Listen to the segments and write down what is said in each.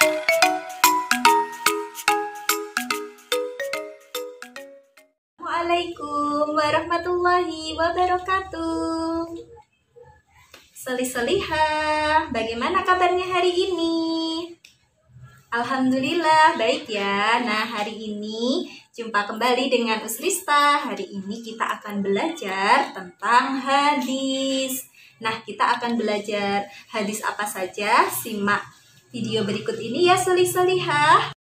Assalamualaikum warahmatullahi wabarakatuh. Solih-solihah, bagaimana kabarnya hari ini? Alhamdulillah baik ya. Nah, hari ini jumpa kembali dengan Usrista. Hari ini kita akan belajar tentang hadis. Nah, kita akan belajar hadis apa saja? Simak video berikut ini ya, solih-solihah.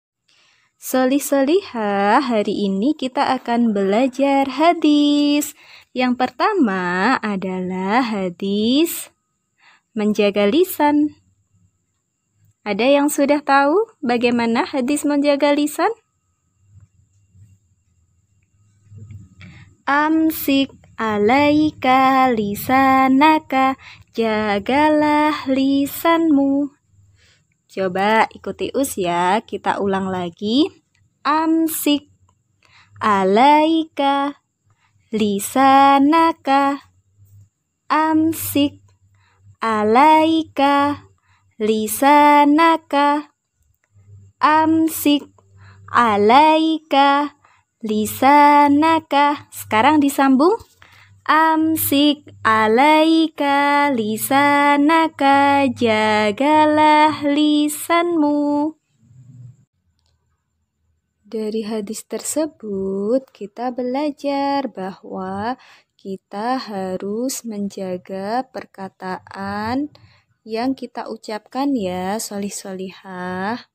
Solih-solihah, hari ini kita akan belajar hadis. Yang pertama adalah hadis menjaga lisan. Ada yang sudah tahu bagaimana hadis menjaga lisan? Amsik alaika lisanaka, jagalah lisanmu. Coba ikuti Us ya, kita ulang lagi. Amsik alaika lisanaka, amsik alaika lisanaka, amsik alaika lisanaka. Sekarang disambung. Amsik alaika lisanaka, jagalah lisanmu. Dari hadis tersebut kita belajar bahwa kita harus menjaga perkataan yang kita ucapkan ya, solih-solihah.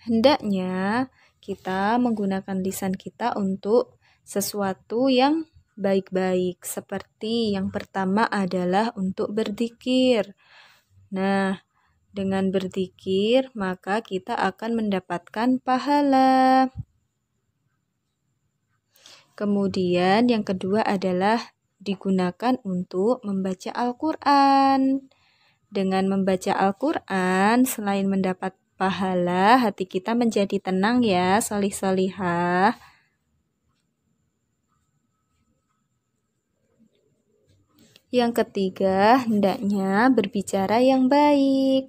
Hendaknya kita menggunakan lisan kita untuk sesuatu yang baik-baik. Seperti yang pertama adalah untuk berzikir. Nah, dengan berzikir maka kita akan mendapatkan pahala. Kemudian yang kedua adalah digunakan untuk membaca Al-Quran. Dengan membaca Al-Quran, selain mendapat pahala, hati kita menjadi tenang ya, solih-solihah. Yang ketiga, hendaknya berbicara yang baik.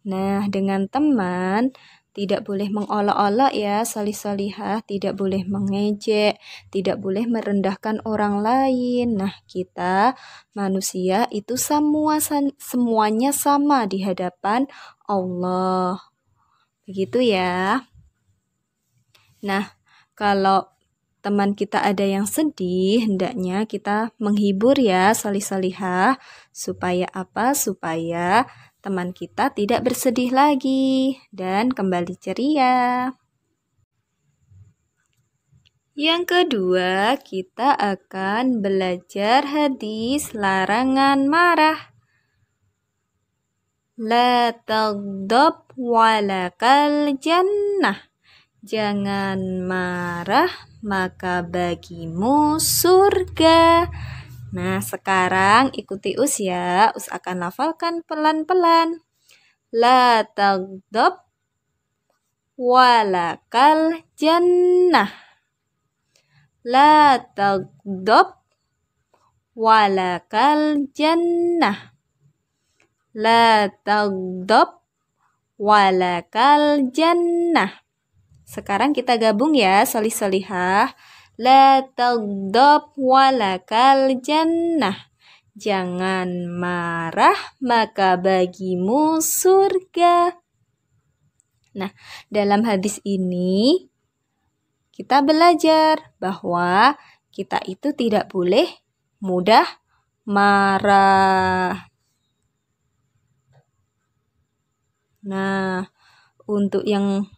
Nah, dengan teman, tidak boleh mengolok-olok ya, solih-solihah, tidak boleh mengejek, tidak boleh merendahkan orang lain. Nah, kita manusia itu semuanya sama di hadapan Allah. Begitu ya. Nah, kalau teman kita ada yang sedih, hendaknya kita menghibur ya, solih-solihah. Supaya apa? Supaya teman kita tidak bersedih lagi dan kembali ceria. Yang kedua, kita akan belajar hadis larangan marah. La taghdab walakal jannah. Jangan marah, maka bagimu surga. Nah, sekarang ikuti Us ya. Us akan lafalkan pelan-pelan. La taghdab walakal jannah. La taghdab walakal jannah. La taghdab walakal jannah. Sekarang kita gabung ya, solih-solihah. La taghdab walakal jannah. Jangan marah, maka bagimu surga. Nah, dalam hadis ini kita belajar bahwa kita itu tidak boleh mudah marah. Nah, untuk yang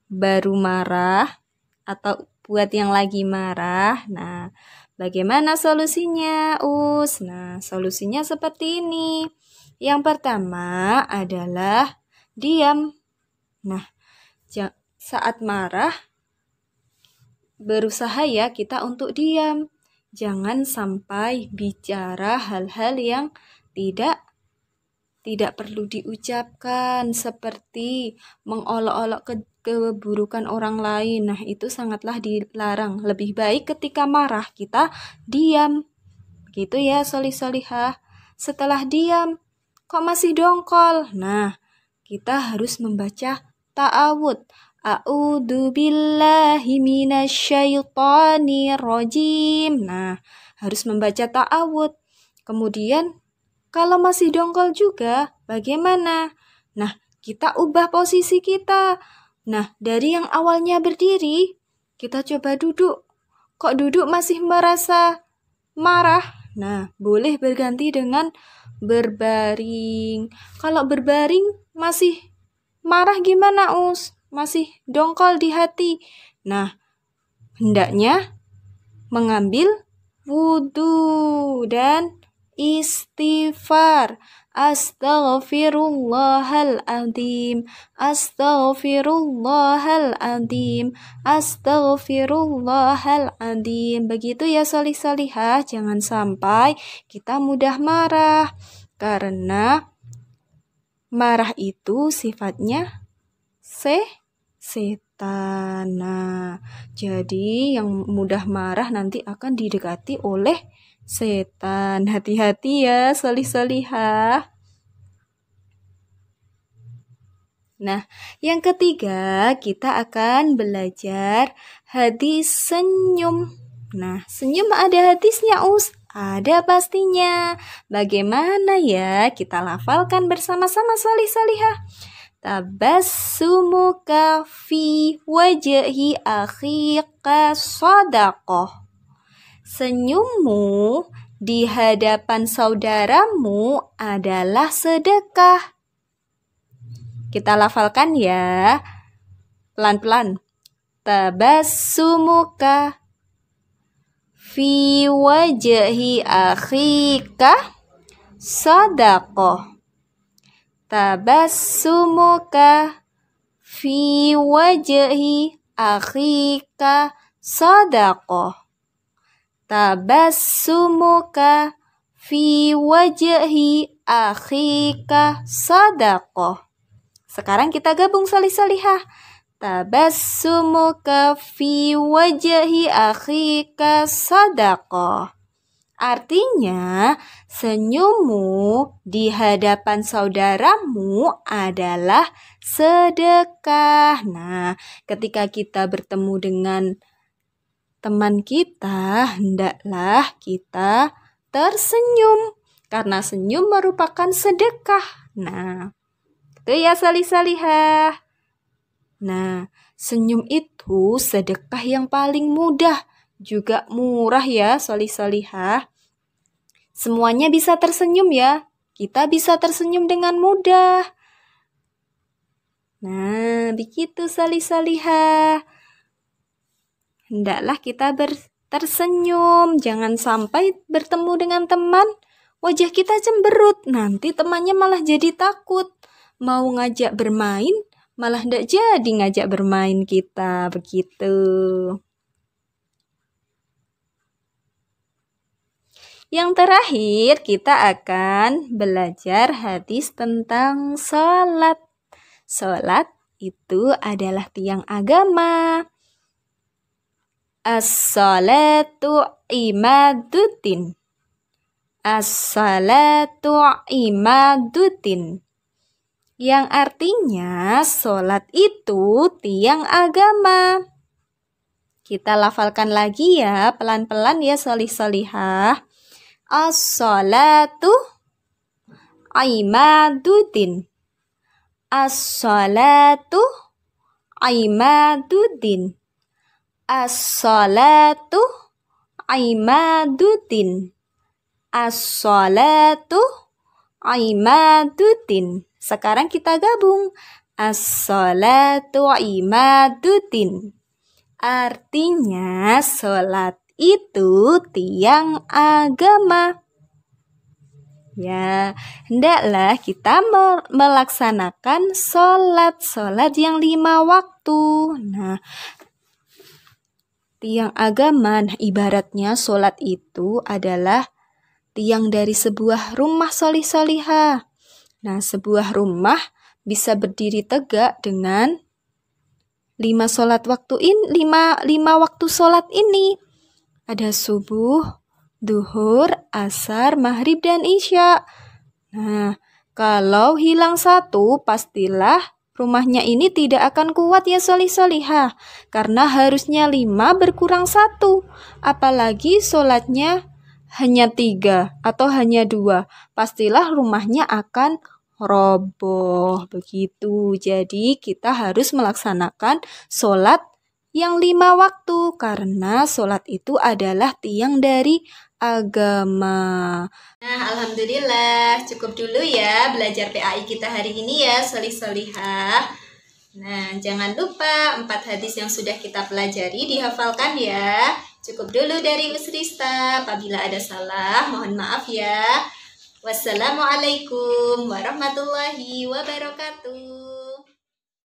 baru marah atau buat yang lagi marah, nah bagaimana solusinya, Us? Nah, solusinya seperti ini. Yang pertama adalah diam. Nah, saat marah berusaha ya kita untuk diam. Jangan sampai bicara hal-hal yang tidak perlu diucapkan, seperti mengolok-olok keburukan orang lain. Nah, itu sangatlah dilarang. Lebih baik ketika marah kita diam. Begitu ya, solih-solihah. Setelah diam, kok masih dongkol? Nah, kita harus membaca ta'awud. A'udzu billahi minasyaitonir rajim. Nah, harus membaca ta'awud. Kemudian kalau masih dongkol juga, bagaimana? Nah, kita ubah posisi kita. Nah, dari yang awalnya berdiri, kita coba duduk. Kok duduk masih merasa marah? Nah, boleh berganti dengan berbaring. Kalau berbaring masih marah gimana, Us? Masih dongkol di hati. Nah, hendaknya mengambil wudhu dan istighfar. Astaghfirullahaladzim, astaghfirullahaladzim, astaghfirullahaladzim. Begitu ya solih-solihah, jangan sampai kita mudah marah. Karena marah itu sifatnya setan. Nah, jadi yang mudah marah nanti akan didekati oleh setan. Hati-hati ya solih-solihah. Nah, yang ketiga kita akan belajar hadis senyum. Nah, senyum ada hadisnya, Us. Ada pastinya. Bagaimana ya? Kita lafalkan bersama-sama solih-solihah. Tabassumuka fi wajhi akhika shadaqah. Senyummu di hadapan saudaramu adalah sedekah. Kita lafalkan ya, pelan-pelan. Tabassumuka fi wajhi akhika shadaqah. Tabassumuka fi wajhi akhika shadaqah. Tabassumuka fi wajhi akhika shadaqah. Sekarang kita gabung solih-solihah. Tabassumuka fi wajhi akhika shadaqah. Artinya, senyummu di hadapan saudaramu adalah sedekah. Nah, ketika kita bertemu dengan teman kita, hendaklah kita tersenyum. Karena senyum merupakan sedekah. Nah, itu ya solih-solihah. Nah, senyum itu sedekah yang paling mudah. Juga murah ya solih-solihah. Semuanya bisa tersenyum ya. Kita bisa tersenyum dengan mudah. Nah, begitu solih-solihah. Hendaklah kita tersenyum. Jangan sampai bertemu dengan teman, wajah kita cemberut. Nanti temannya malah jadi takut. Mau ngajak bermain, malah tidak jadi ngajak bermain kita. Begitu. Yang terakhir, kita akan belajar hadis tentang sholat. Sholat itu adalah tiang agama. As-salatu imaduddin. As-salatu imaduddin. Yang artinya sholat itu tiang agama. Kita lafalkan lagi ya, pelan-pelan ya solih-solihah. As-salatu imaduddin. As-salatu imaduddin. As-salatu imaduddin. As-salatu imaduddin. Sekarang kita gabung. As-salatu imaduddin. Artinya sholat itu tiang agama. Ya, hendaklah kita melaksanakan sholat yang 5 waktu. Nah, tiang agama, ibaratnya sholat itu adalah tiang dari sebuah rumah solih-solihah. Nah, sebuah rumah bisa berdiri tegak dengan 5 waktu sholat ini. Ada subuh, duhur, asar, maghrib, dan isya. Nah, Kalau hilang satu, pastilah rumahnya ini tidak akan kuat ya solih-solihah. Karena harusnya 5 berkurang satu. Apalagi sholatnya hanya 3 atau hanya 2. Pastilah rumahnya akan roboh. Begitu. Jadi kita harus melaksanakan sholat yang 5 waktu. Karena sholat itu adalah tiang dari agama. Nah, alhamdulillah cukup dulu ya belajar PAI kita hari ini ya, solih-solihah. Nah, jangan lupa 4 hadis yang sudah kita pelajari dihafalkan ya. Cukup dulu dari Usrista. Apabila ada salah, mohon maaf ya. Wassalamualaikum warahmatullahi wabarakatuh.